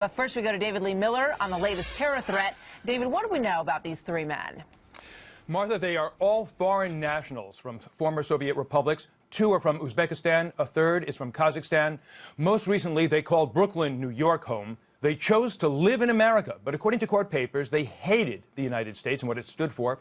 But first, we go to David Lee Miller on the latest terror threat. David, what do we know about these three men? Martha, they are all foreign nationals from former Soviet republics. Two are from Uzbekistan. A third is from Kazakhstan. Most recently, they called Brooklyn, New York, home. They chose to live in America, but according to court papers, they hated the United States and what it stood for.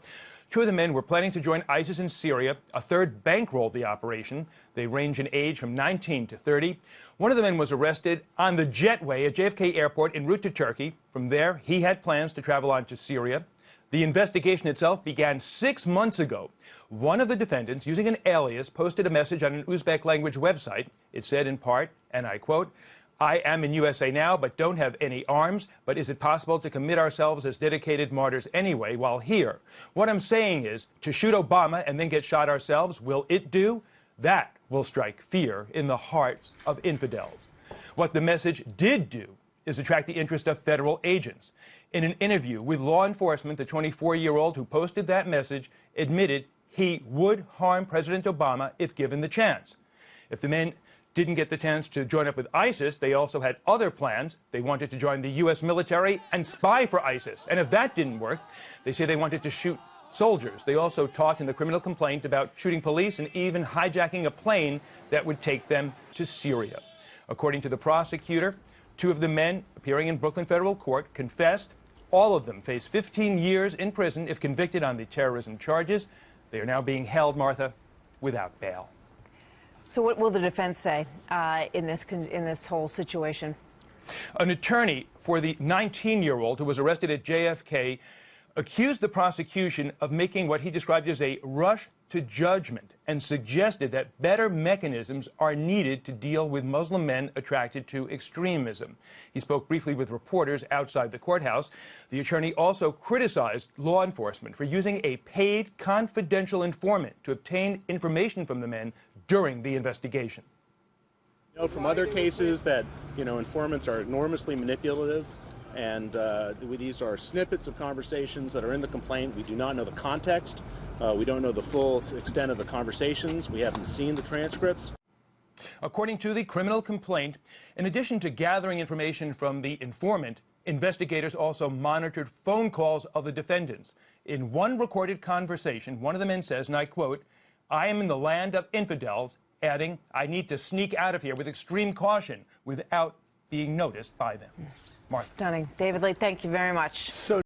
Two of the men were planning to join ISIS in Syria. A third bankrolled the operation. They range in age from 19 to 30. One of the men was arrested on the jetway at JFK Airport en route to Turkey. From there, he had plans to travel on to Syria. The investigation itself began 6 months ago. One of the defendants, using an alias, posted a message on an Uzbek language website. It said in part, and I quote, "I am in USA now, but don't have any arms. But is it possible to commit ourselves as dedicated martyrs anyway while here? What I'm saying is, to shoot Obama and then get shot ourselves, will it do? That will strike fear in the hearts of infidels." What the message did do is attract the interest of federal agents. In an interview with law enforcement, the 24-year-old who posted that message admitted he would harm President Obama if given the chance. If the men didn't get the chance to join up with ISIS, they also had other plans. They wanted to join the U.S. military and spy for ISIS. And if that didn't work, they say they wanted to shoot soldiers. They also talked in the criminal complaint about shooting police and even hijacking a plane that would take them to Syria. According to the prosecutor, two of the men appearing in Brooklyn federal court confessed. All of them face 15 years in prison if convicted on the terrorism charges. They are now being held, Martha, without bail. So what will the defense say in this whole situation? An attorney for the 19-year-old who was arrested at JFK accused the prosecution of making what he described as a rush to judgment and suggested that better mechanisms are needed to deal with Muslim men attracted to extremism. He spoke briefly with reporters outside the courthouse. The attorney also criticized law enforcement for using a paid confidential informant to obtain information from the men during the investigation. You know from other cases that, informants are enormously manipulative, and these are snippets of conversations that are in the complaint. We do not know the context. We don't know the full extent of the conversations. We haven't seen the transcripts. According to the criminal complaint, in addition to gathering information from the informant, investigators also monitored phone calls of the defendants. In one recorded conversation, one of the men says, and I quote, "I am in the land of infidels," adding, "I need to sneak out of here with extreme caution without being noticed by them." Martha. Stunning. David Lee, thank you very much.